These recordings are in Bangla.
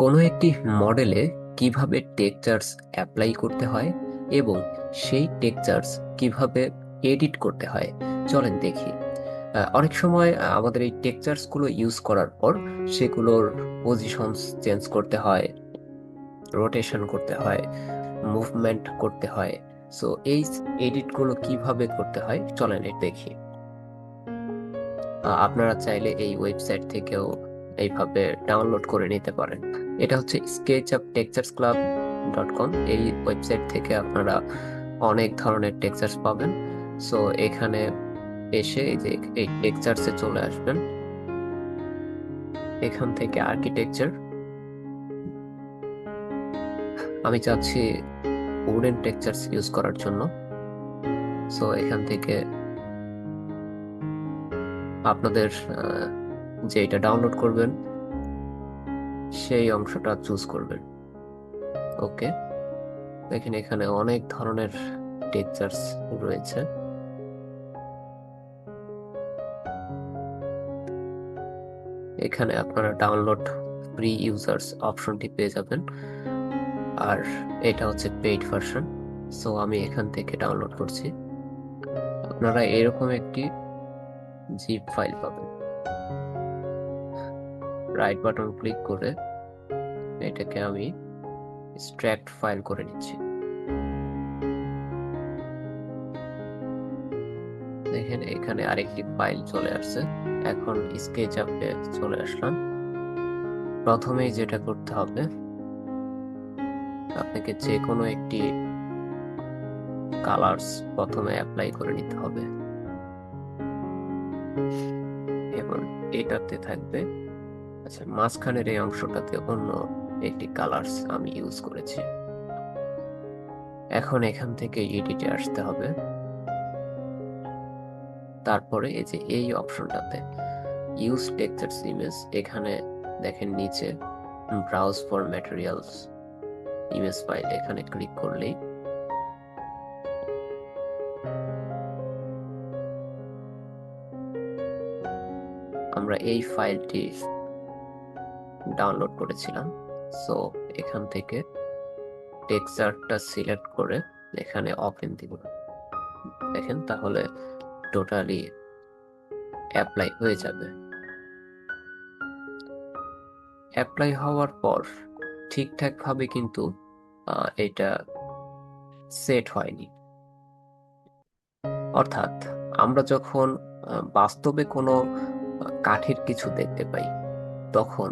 কোনো একটি মডেলে কিভাবে টেক্সচার্স অ্যাপ্লাই করতে হয় এবং সেই টেক্সচার্স কিভাবে এডিট করতে হয়, চলেন দেখি। অনেক সময় আমাদের এই টেক্সচার্স গুলো ইউজ করার পর সেগুলোর পজিশনস চেঞ্জ করতে হয়, রোটেশন করতে হয়, মুভমেন্ট করতে হয়। সো এই এডিট গুলো কিভাবে করতে হয় চলেন এটা দেখি। আপনারা চাইলে এই ওয়েবসাইট থেকেও এইভাবে ডাউনলোড করে নিতে পারেন। এটা হচ্ছে sketchuptexturesclub.com। এই ওয়েবসাইট থেকে আপনারা অনেক ধরনের টেক্সচার্স পাবেন। সো এখানে এসে এই যে এই টেক্সচার্সে চলে আসবেন। এখান থেকে আর্কিটেকচার, আমি চাচ্ছি উডেন টেক্সচার্স ইউজ করার জন্য। সো এখান থেকে আপনাদের যে এটা ডাউনলোড করবেন সেই অংশটা চুজ করবেন। ওকে, দেখেন এখানে অনেক ধরনের টেক্সচার্স রয়েছে। এখানে আপনারা ডাউনলোড ফ্রি ইউজার্স অপশনটি পেয়ে যাবেন, আর এটা হচ্ছে পেইড ভার্সন। সো আমি এখান থেকে ডাউনলোড করছি। আপনারা এরকম একটি জিপ ফাইল পাবেন। রাইট বাটন ক্লিক করে এটাকে আমি এক্সট্রাক্ট ফাইল করে নিচ্ছি। দেখেন এখানে আরেকটি ফাইল চলে আসছে। এখন স্কেচ আপে চলে আসলাম। প্রথমেই যেটা করতে হবে, আপনাকে যে কোনো একটি কালার্স প্রথমে অ্যাপ্লাই করে নিতে হবে এবং এটাতে থাকবে, আচ্ছা মাঝখানের এই অংশটাতে অন্য একটি কালার্স আমি ইউজ করেছি। এখন এখান থেকে এডিটে আসতে হবে। তারপরে এই যে এই অপশনটাতে ইউজ টেক্সচার্স ইমেজ, এখানে দেখেন নিচে browse for materials image file, এখানে ক্লিক করলেই আমরা এই ফাইলটি ডাউনলোড করেছিলাম। সো এখান থেকে টেক্সচারটা সিলেক্ট করে এখানে ওপেন দিব। দেখেন তাহলে টোটালি অ্যাপ্লাই হয়ে যাবে। অ্যাপ্লাই হওয়ার পর ঠিকঠাক ভাবে কিন্তু এটা সেট হয়নি। অর্থাৎ আমরা যখন বাস্তবে কোনো কাঠের কিছু দেখতে পাই, তখন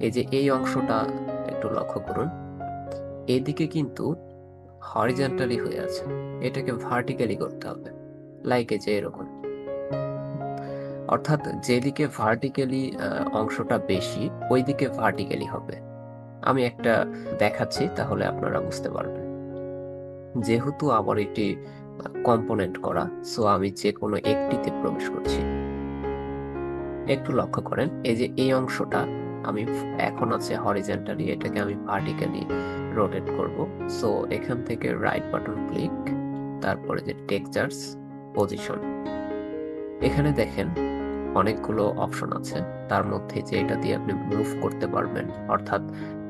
এই যে এই অংশটা একটু লক্ষ্য করুন, এদিকে কিন্তু হরিজন্টালি হয়ে আছে, এটাকে ভার্টিক্যালি করতে হবে, লাইক এই যে এরকম। অর্থাৎ যেদিকে ভার্টিক্যালি অংশটা বেশি ওইদিকে ভার্টিক্যালি হবে। আমি একটা দেখাচ্ছি তাহলে আপনারা বুঝতে পারবেন। যেহেতু আমার এটি কম্পোনেন্ট করা, সো আমি যে কোনো একটিতে প্রবেশ করছি। একটু লক্ষ্য করেন এই যে এই অংশটা আমি এখন আছে হরিজন্টালি, এটাকে আমি ভার্টিক্যালি রোটেট করব। সো এখান থেকে রাইট বাটন ক্লিক, তারপরে যে টেক্সচার্স পজিশন, এখানে দেখেন অনেকগুলো অপশন আছে। তার মধ্যে যে এটা দিয়ে আপনি মুভ করতে পারবেন, অর্থাৎ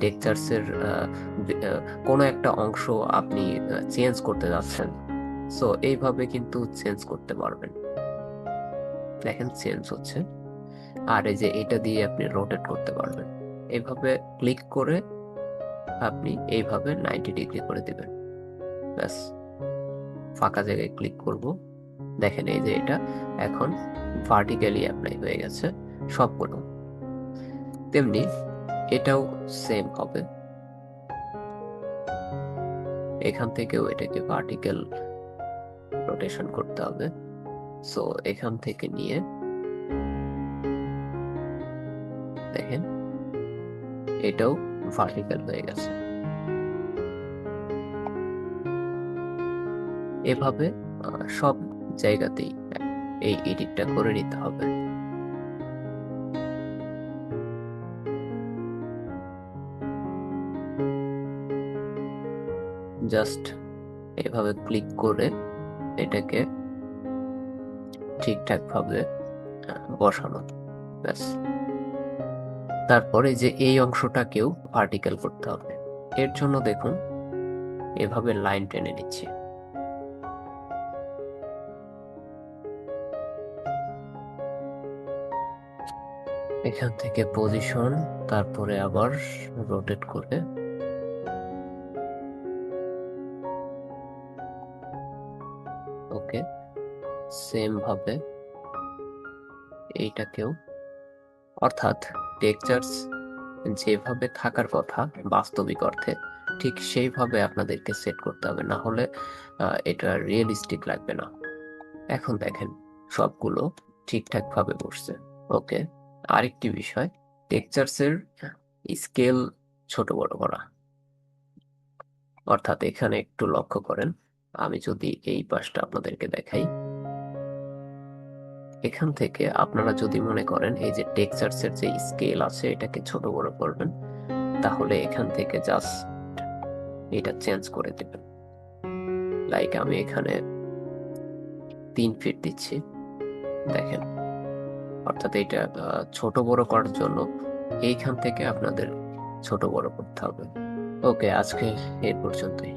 টেক্সচার্সের কোনো একটা অংশ আপনি চেঞ্জ করতে যাচ্ছেন, সো এইভাবে কিন্তু চেঞ্জ করতে পারবেন। দেখেন চেঞ্জ হচ্ছে। আর এই যে এটা দিয়ে আপনি রোটেট করতে পারবেন। এইভাবে ক্লিক করে আপনি এইভাবে 90 ডিগ্রি করে দিবেন। ব্যাস, ফাঁকা জায়গায় ক্লিক করব। দেখেন এই যে এটা এখন ভার্টিক্যালি অ্যাপ্লাই হয়ে গেছে সবগুলো। তেমনি এটাও সেম হবে, এখান থেকেও এটাকে ভার্টিক্যাল রোটেশন করতে হবে। সো এখান থেকে নিয়ে দেখেন এটাও ভার্টিক্যাল হয়ে গেছে। এভাবে সব জায়গাতেই এই এডিটটা করে নিতে হবে। জাস্ট এভাবে ক্লিক করে এটাকে ঠিকঠাক ভাবে বসানো, ব্যাস। তারপরে যে এই অংশটাকেও ভার্টিক্যাল করতে হবে। এর জন্য দেখুন এভাবে লাইন টেনে নিচ্ছি। এখান থেকে পজিশন, তারপরে আবার রোটেট করে ওকে, সেম ভাবে এইটাকেও, অর্থাৎ টেক্সচার্স যেভাবে থাকার কথা বাস্তবিক অর্থে ঠিক সেইভাবে আপনাদেরকে সেট করতে হবে, না হলে এটা রিয়েলিস্টিক লাগবে না। এখন দেখেন সবগুলো ঠিকঠাক ভাবে বসছে। ওকে, আরেকটি বিষয়, টেক্সচার্সের স্কেল ছোট বড় করা। অর্থাৎ এখানে একটু লক্ষ্য করেন, আমি যদি এই পাশটা আপনাদেরকে দেখাই, এখান থেকে আপনারা যদি মনে করেন এই যে টেক্সচার্সের যে স্কেল আছে এটাকে ছোট বড় করবেন, তাহলে এখান থেকে জাস্ট এটা চেঞ্জ করে দেবেন। লাইক আমি এখানে 3 ফিট দিচ্ছি, দেখেন। অর্থাৎ এটা ছোট বড় করার জন্য এইখান থেকে আপনাদের ছোট বড় করতে হবে। ওকে, আজকে এই পর্যন্তই।